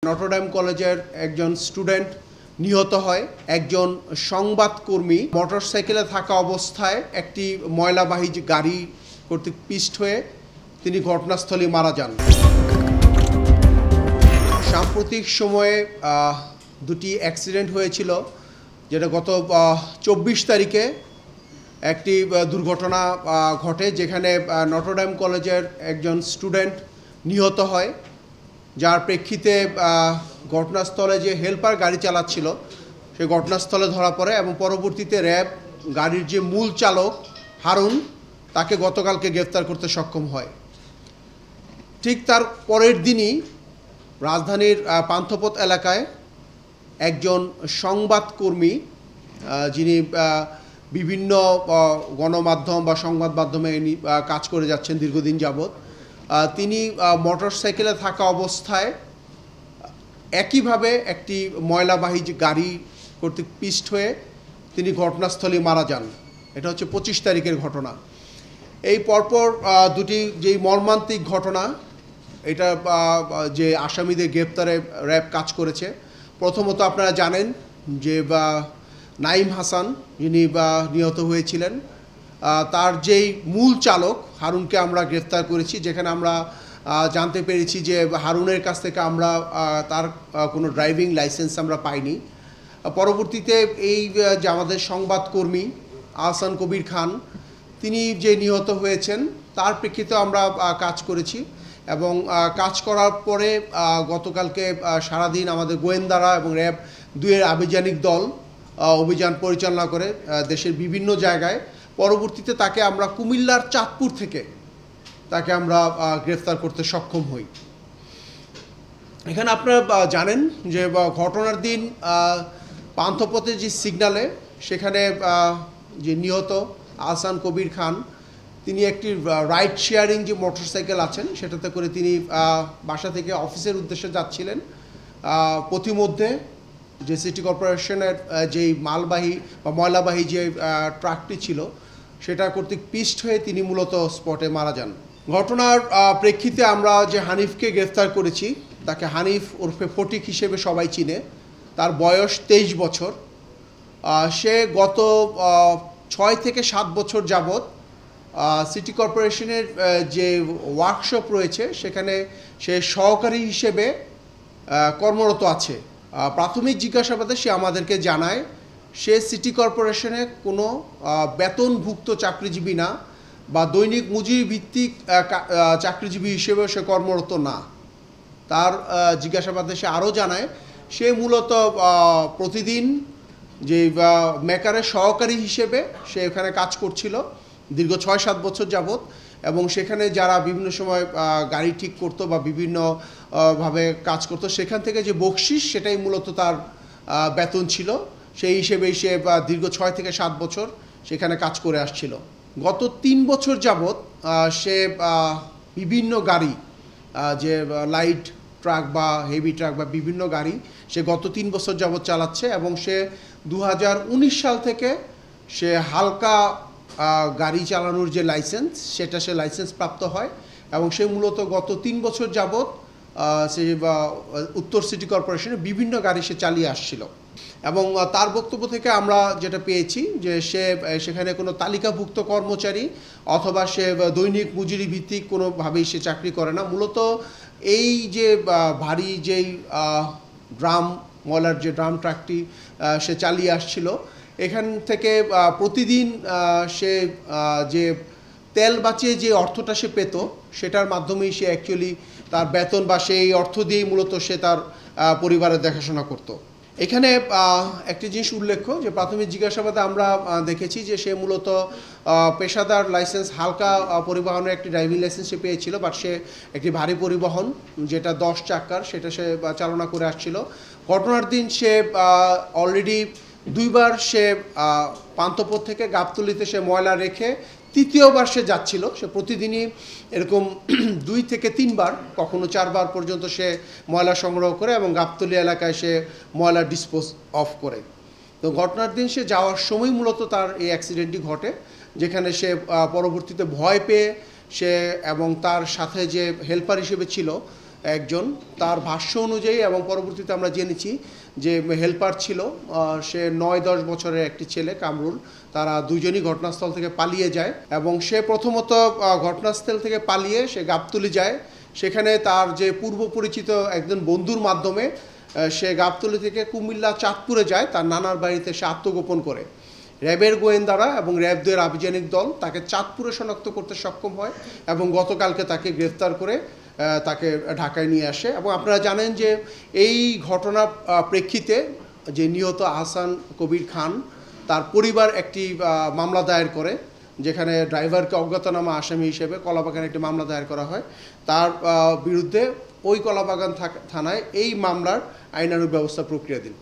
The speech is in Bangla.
নটরডেম কলেজের একজন স্টুডেন্ট নিহত হয়। একজন সংবাদকর্মী মোটরসাইকেলে থাকা অবস্থায় একটি ময়লাবাহী গাড়ি কর্তৃক পিষ্ট হয়ে তিনি ঘটনাস্থলে মারা যান। সাম্প্রতিক সময়ে দুটি অ্যাক্সিডেন্ট হয়েছিল, যেটা গত 24 তারিখে একটি দুর্ঘটনা ঘটে, যেখানে নটরডেম কলেজের একজন স্টুডেন্ট নিহত হয়, যার প্রেক্ষিতে ঘটনাস্থলে যে হেল্পার গাড়ি চালাচ্ছিল সে ঘটনাস্থলে ধরা পড়ে এবং পরবর্তীতে র্যাব গাড়ির যে মূল চালক হারুন তাকে গতকালকে গ্রেফতার করতে সক্ষম হয়। ঠিক তার পরের দিনই রাজধানীর পান্থপথ এলাকায় একজন সংবাদকর্মী, যিনি বিভিন্ন গণমাধ্যম বা সংবাদ মাধ্যমে কাজ করে যাচ্ছেন দীর্ঘদিন যাবৎ, তিনি মোটরসাইকেলে থাকা অবস্থায় একইভাবে একটি ময়লাবাহী গাড়ি কর্তৃক পিষ্ট হয়ে তিনি ঘটনাস্থলে মারা যান। এটা হচ্ছে 25 তারিখের ঘটনা। এই পরপর দুটি যেই মর্মান্তিক ঘটনা, এটা যে আসামিদের গ্রেপ্তারে র্যাব কাজ করেছে। প্রথমত আপনারা জানেন যে নাঈম হাসান, যিনি নিহত হয়েছিলেন, তার যেই মূল চালক হারুনকে আমরা গ্রেফতার করেছি, যেখানে আমরা জানতে পেরেছি যে হারুনের কাছ থেকে আমরা তার কোনো ড্রাইভিং লাইসেন্স আমরা পাইনি। পরবর্তীতে এই যে আমাদের সংবাদকর্মী আহসান কবির খান, তিনি যে নিহত হয়েছেন তার প্রেক্ষিতে আমরা কাজ করেছি এবং কাজ করার পরে গতকালকে সারাদিন আমাদের গোয়েন্দারা এবং র্যাব 2-এর আভিযানিক দল অভিযান পরিচালনা করে দেশের বিভিন্ন জায়গায়। পরবর্তীতে তাকে আমরা কুমিল্লার চাঁদপুর থেকে তাকে আমরা গ্রেফতার করতে সক্ষম হই। এখানে আপনারা জানেন যে ঘটনার দিন পান্থপথে যে সিগন্যালে সেখানে যে নিহত আহসান কবির খান, তিনি একটি রাইড শেয়ারিং যে মোটরসাইকেল আছেন সেটাতে করে তিনি বাসা থেকে অফিসের উদ্দেশ্যে যাচ্ছিলেন। পথিমধ্যে যে সিটি কর্পোরেশনের যেই মালবাহী বা ময়লাবাহী যে ট্রাকটি ছিল সেটা কর্তৃক পিষ্ট হয়ে তিনি মূলত স্পটে মারা যান। ঘটনার প্রেক্ষিতে আমরা যে হানিফকে গ্রেফতার করেছি, তাকে হানিফ ওরফে ফটিক হিসেবে সবাই চিনে। তার বয়স 23 বছর। সে গত 6 থেকে 7 বছর যাবৎ সিটি কর্পোরেশনের যে ওয়ার্কশপ রয়েছে সেখানে সে সহকারী হিসেবে কর্মরত আছে। প্রাথমিক জিজ্ঞাসাবাদে সে আমাদেরকে জানায় সে সিটি কর্পোরেশনে কোনো বেতনভুক্ত চাকরিজীবী না বা দৈনিক মজুরি ভিত্তিক চাকরিজীবী হিসেবে সে কর্মরত না। তার জিজ্ঞাসাবাদে সে আরও জানায় সে মূলত প্রতিদিন যে মেকারের সহকারী হিসেবে সে এখানে কাজ করছিল দীর্ঘ 6-7 বছর যাবৎ, এবং সেখানে যারা বিভিন্ন সময় গাড়ি ঠিক করতো বা বিভিন্নভাবে কাজ করতো সেখান থেকে যে বকশিস সেটাই মূলত তার বেতন ছিল। সেই হিসেবেই সে দীর্ঘ 6 থেকে 7 বছর সেখানে কাজ করে আসছিল। গত 3 বছর যাবৎ সে বিভিন্ন গাড়ি, যে লাইট ট্রাক বা হেভি ট্রাক বা বিভিন্ন গাড়ি সে গত 3 বছর যাবৎ চালাচ্ছে এবং সে 2019 সাল থেকে সে হালকা গাড়ি চালানোর যে লাইসেন্স সেটা সে লাইসেন্স প্রাপ্ত হয় এবং সে মূলত গত 3 বছর যাবৎ সে উত্তর সিটি কর্পোরেশনে বিভিন্ন গাড়ি সে চালিয়ে আসছিল। এবং তার বক্তব্য থেকে আমরা যেটা পেয়েছি যে সে সেখানে কোনো তালিকাভুক্ত কর্মচারী অথবা সে দৈনিক মজুরি ভিত্তিক কোনোভাবেই সে চাকরি করে না। মূলত এই যে ভারী যেই ড্রাম ময়লার যে ড্রাম ট্রাকটি সে চালিয়ে আসছিল, এখান থেকে প্রতিদিন সে যে তেল বাঁচিয়ে যে অর্থটা সে পেত সেটার মাধ্যমেই সে অ্যাকচুয়ালি তার বেতন বা সেই অর্থ দিয়েই মূলত সে তার পরিবারের দেখাশোনা করত। এখানে একটি জিনিস উল্লেখ্য যে প্রাথমিক জিজ্ঞাসাবাদে আমরা দেখেছি যে সে মূলত পেশাদার লাইসেন্স হালকা পরিবহনের একটি ড্রাইভিং লাইসেন্স সে পেয়েছিল, বাট সে একটি ভারী পরিবহন যেটা 10 চাকার সেটা সে চালনা করে আসছিল। ঘটনার দিন সে অলরেডি 2বার সে পান্থপথ থেকে গাবতলীতে সে ময়লা রেখে 3য়বার সে যাচ্ছিল। সে প্রতিদিনই এরকম 2 থেকে 3 বার, কখনো 4 বার পর্যন্ত সে ময়লা সংগ্রহ করে এবং গাবতলী এলাকায় সে ময়লা ডিসপোজ অফ করে। তো ঘটনার দিন সে যাওয়ার সময় মূলত তার এই অ্যাক্সিডেন্টটি ঘটে, যেখানে সে পরবর্তীতে ভয় পেয়ে সে এবং তার সাথে যে হেল্পার হিসেবে ছিল একজন, তার ভাষ্য অনুযায়ী এবং পরবর্তীতে আমরা জেনেছি যে হেল্পার ছিল, সে 9-10 বছরের একটি ছেলে কামরুল, তারা দুজনই ঘটনাস্থল থেকে পালিয়ে যায় এবং সে প্রথমত ঘটনাস্থল থেকে পালিয়ে সে গাবতলী যায়। সেখানে তার যে পূর্ব পরিচিত একজন বন্ধুর মাধ্যমে সে গাবতলী থেকে কুমিল্লা চাঁদপুরে যায়, তার নানার বাড়িতে সে আত্মগোপন করে। র্যাবের গোয়েন্দারা এবং র্যাবদের আভিযানিক দল তাকে চাঁদপুরে শনাক্ত করতে সক্ষম হয় এবং গতকালকে তাকে গ্রেফতার করে তাকে ঢাকায় নিয়ে আসে। এবং আপনারা জানেন যে এই ঘটনার প্রেক্ষিতে যে নিহত আহসান কবির খান, তার পরিবার একটি মামলা দায়ের করে, যেখানে ড্রাইভারকে অজ্ঞাতনামা আসামি হিসেবে কলাবাগানে একটি মামলা দায়ের করা হয়। তার বিরুদ্ধে ওই কলাবাগান থানায় এই মামলার আইনানুগ ব্যবস্থা প্রক্রিয়াধীন।